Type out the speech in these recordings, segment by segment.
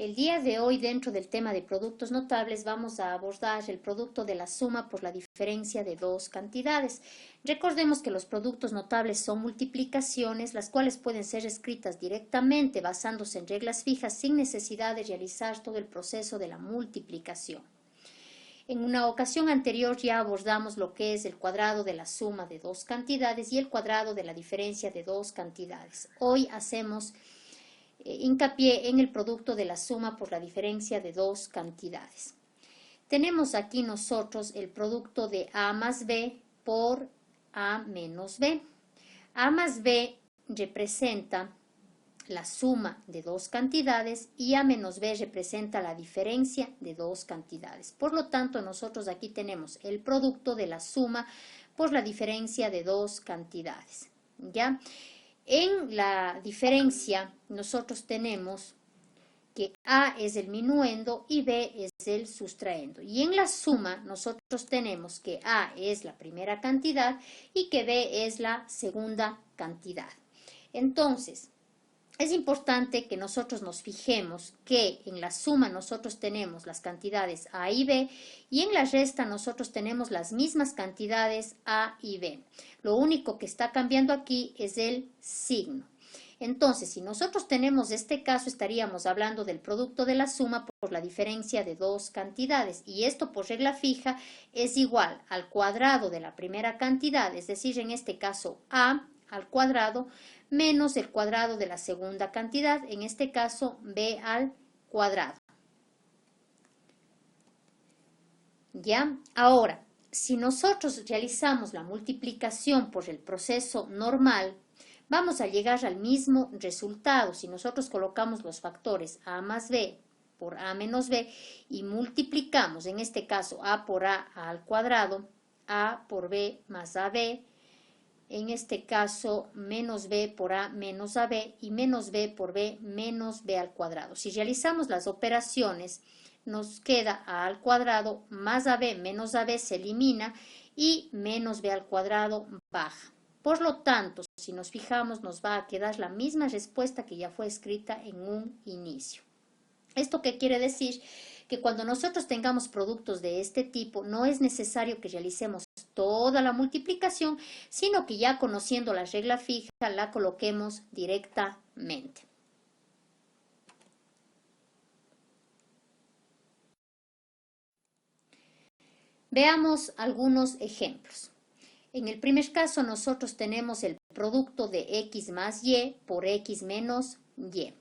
El día de hoy, dentro del tema de productos notables, vamos a abordar el producto de la suma por la diferencia de dos cantidades. Recordemos que los productos notables son multiplicaciones, las cuales pueden ser escritas directamente basándose en reglas fijas sin necesidad de realizar todo el proceso de la multiplicación. En una ocasión anterior ya abordamos lo que es el cuadrado de la suma de dos cantidades y el cuadrado de la diferencia de dos cantidades. Hoy hacemos hincapié en el producto de la suma por la diferencia de dos cantidades. Tenemos aquí nosotros el producto de A más B por A menos B. A más B representa la suma de dos cantidades y A menos B representa la diferencia de dos cantidades. Por lo tanto, nosotros aquí tenemos el producto de la suma por la diferencia de dos cantidades. ¿Ya? En la diferencia, nosotros tenemos que A es el minuendo y B es el sustraendo. Y en la suma, nosotros tenemos que A es la primera cantidad y que B es la segunda cantidad. Entonces, es importante que nosotros nos fijemos que en la suma nosotros tenemos las cantidades A y B y en la resta nosotros tenemos las mismas cantidades A y B. Lo único que está cambiando aquí es el signo. Entonces, si nosotros tenemos este caso, estaríamos hablando del producto de la suma por la diferencia de dos cantidades. Y esto por regla fija es igual al cuadrado de la primera cantidad, es decir, en este caso A al cuadrado menos el cuadrado de la segunda cantidad, en este caso B al cuadrado. ¿Ya? Ahora, si nosotros realizamos la multiplicación por el proceso normal, vamos a llegar al mismo resultado. Si nosotros colocamos los factores A más B por A menos B y multiplicamos, en este caso A por A al cuadrado, A por B más AB, en este caso menos B por A menos AB y menos B por B menos B al cuadrado. Si realizamos las operaciones, nos queda A al cuadrado más AB menos AB se elimina y menos B al cuadrado baja. Por lo tanto, si nos fijamos, nos va a quedar la misma respuesta que ya fue escrita en un inicio. ¿Esto qué quiere decir? Que cuando nosotros tengamos productos de este tipo, no es necesario que realicemos toda la multiplicación, sino que ya conociendo la regla fija, la coloquemos directamente. Veamos algunos ejemplos. En el primer caso, nosotros tenemos el producto de x más y por x menos y.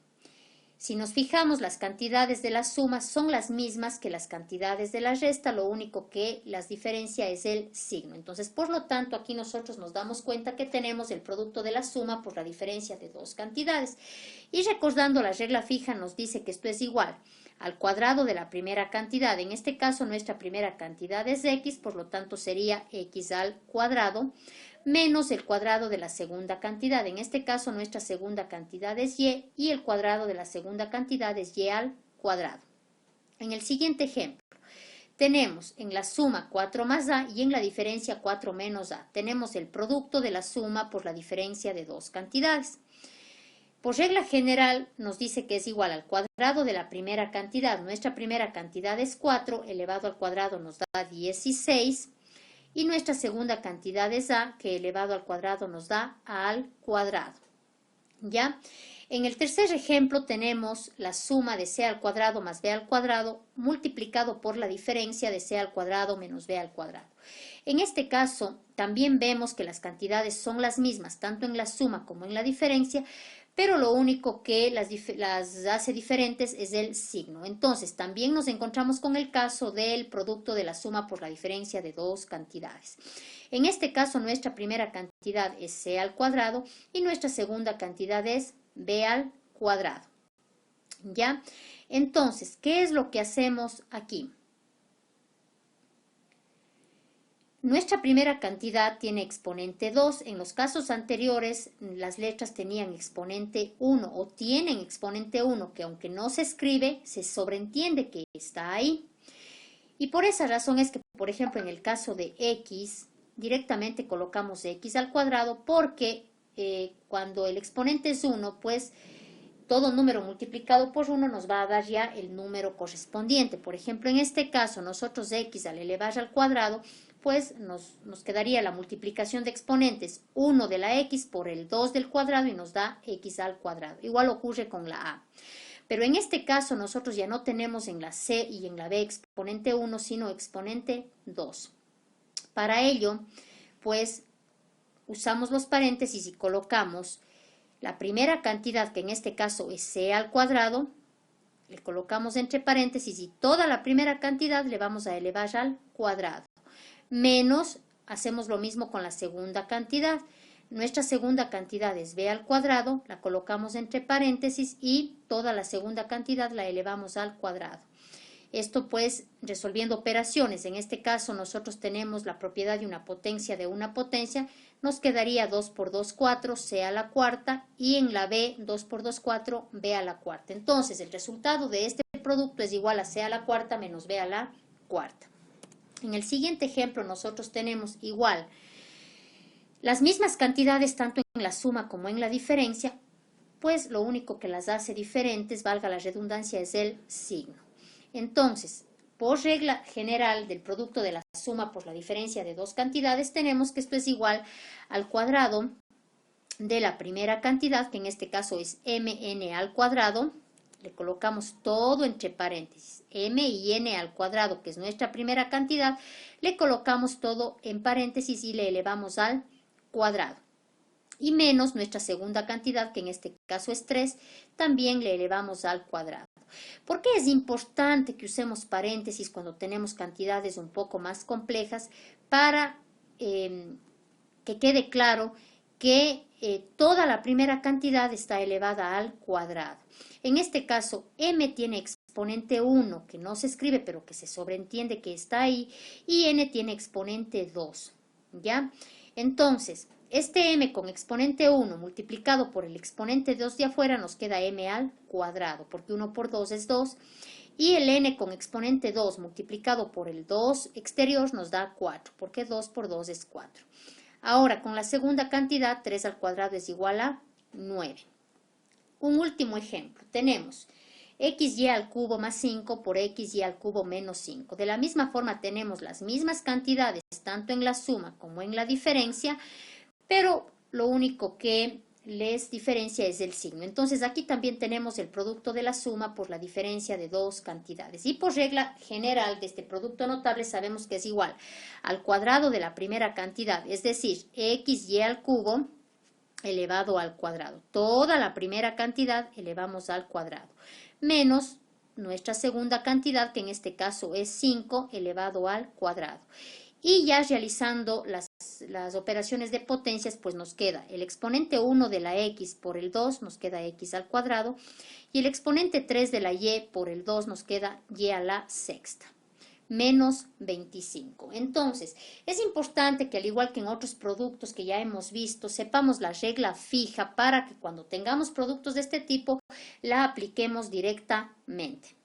Si nos fijamos, las cantidades de la suma son las mismas que las cantidades de la resta, lo único que las diferencia es el signo. Entonces, por lo tanto, aquí nosotros nos damos cuenta que tenemos el producto de la suma por la diferencia de dos cantidades. Y recordando la regla fija, nos dice que esto es igual al cuadrado de la primera cantidad. En este caso, nuestra primera cantidad es x, por lo tanto sería x al cuadrado, menos el cuadrado de la segunda cantidad. En este caso, nuestra segunda cantidad es y el cuadrado de la segunda cantidad es y al cuadrado. En el siguiente ejemplo, tenemos en la suma 4 más a y en la diferencia 4 menos a. Tenemos el producto de la suma por la diferencia de dos cantidades. Por regla general, nos dice que es igual al cuadrado de la primera cantidad. Nuestra primera cantidad es 4, elevado al cuadrado nos da 16. Y nuestra segunda cantidad es A, que elevado al cuadrado nos da A al cuadrado. ¿Ya? En el tercer ejemplo tenemos la suma de C al cuadrado más B al cuadrado multiplicado por la diferencia de C al cuadrado menos B al cuadrado. En este caso, también vemos que las cantidades son las mismas, tanto en la suma como en la diferencia, pero lo único que las hace diferentes es el signo. Entonces, también nos encontramos con el caso del producto de la suma por la diferencia de dos cantidades. En este caso, nuestra primera cantidad es C al cuadrado y nuestra segunda cantidad es B al cuadrado. ¿Ya? Entonces, ¿qué es lo que hacemos aquí? Nuestra primera cantidad tiene exponente 2. En los casos anteriores, las letras tenían exponente 1 o tienen exponente 1, que aunque no se escribe, se sobreentiende que está ahí. Y por esa razón es que, por ejemplo, en el caso de x, directamente colocamos x al cuadrado porque cuando el exponente es 1, pues todo número multiplicado por 1 nos va a dar ya el número correspondiente. Por ejemplo, en este caso, nosotros x al elevar al cuadrado, pues nos quedaría la multiplicación de exponentes 1 de la x por el 2 del cuadrado y nos da x al cuadrado. Igual ocurre con la a. Pero en este caso nosotros ya no tenemos en la c y en la b exponente 1, sino exponente 2. Para ello, pues usamos los paréntesis y colocamos la primera cantidad, que en este caso es c al cuadrado, le colocamos entre paréntesis y toda la primera cantidad le vamos a elevar al cuadrado. Menos, hacemos lo mismo con la segunda cantidad. Nuestra segunda cantidad es b al cuadrado, la colocamos entre paréntesis y toda la segunda cantidad la elevamos al cuadrado. Esto pues resolviendo operaciones, en este caso nosotros tenemos la propiedad de una potencia de una potencia, nos quedaría 2 por 2, 4, c a la cuarta, y en la b 2 por 2, 4, b a la cuarta. Entonces el resultado de este producto es igual a c a la cuarta menos b a la cuarta. En el siguiente ejemplo nosotros tenemos igual las mismas cantidades tanto en la suma como en la diferencia, pues lo único que las hace diferentes, valga la redundancia, es el signo. Entonces, por regla general del producto de la suma por la diferencia de dos cantidades, tenemos que esto es igual al cuadrado de la primera cantidad, que en este caso es mn al cuadrado. Le colocamos todo entre paréntesis, m y n al cuadrado, que es nuestra primera cantidad, le colocamos todo en paréntesis y le elevamos al cuadrado. Y menos nuestra segunda cantidad, que en este caso es 3, también le elevamos al cuadrado. ¿Por qué es importante que usemos paréntesis cuando tenemos cantidades un poco más complejas? Para que quede claro que toda la primera cantidad está elevada al cuadrado. En este caso, m tiene exponente 1, que no se escribe, pero que se sobreentiende que está ahí, y n tiene exponente 2, ¿ya? Entonces, este m con exponente 1 multiplicado por el exponente 2 de afuera nos queda m al cuadrado, porque 1 por 2 es 2, y el n con exponente 2 multiplicado por el 2 exterior nos da 4, porque 2 por 2 es 4. Ahora, con la segunda cantidad, 3 al cuadrado es igual a 9. Un último ejemplo, tenemos xy al cubo más 5 por xy al cubo menos 5. De la misma forma tenemos las mismas cantidades, tanto en la suma como en la diferencia, pero lo único que les diferencia es el signo. Entonces aquí también tenemos el producto de la suma por la diferencia de dos cantidades. Y por regla general de este producto notable sabemos que es igual al cuadrado de la primera cantidad, es decir, xy al cubo elevado al cuadrado. Toda la primera cantidad elevamos al cuadrado, menos nuestra segunda cantidad, que en este caso es 5 elevado al cuadrado. Y ya realizando las operaciones de potencias, pues nos queda el exponente 1 de la x por el 2, nos queda x al cuadrado, y el exponente 3 de la y por el 2 nos queda y a la sexta, menos 25. Entonces, es importante que al igual que en otros productos que ya hemos visto, sepamos la regla fija para que cuando tengamos productos de este tipo, la apliquemos directamente.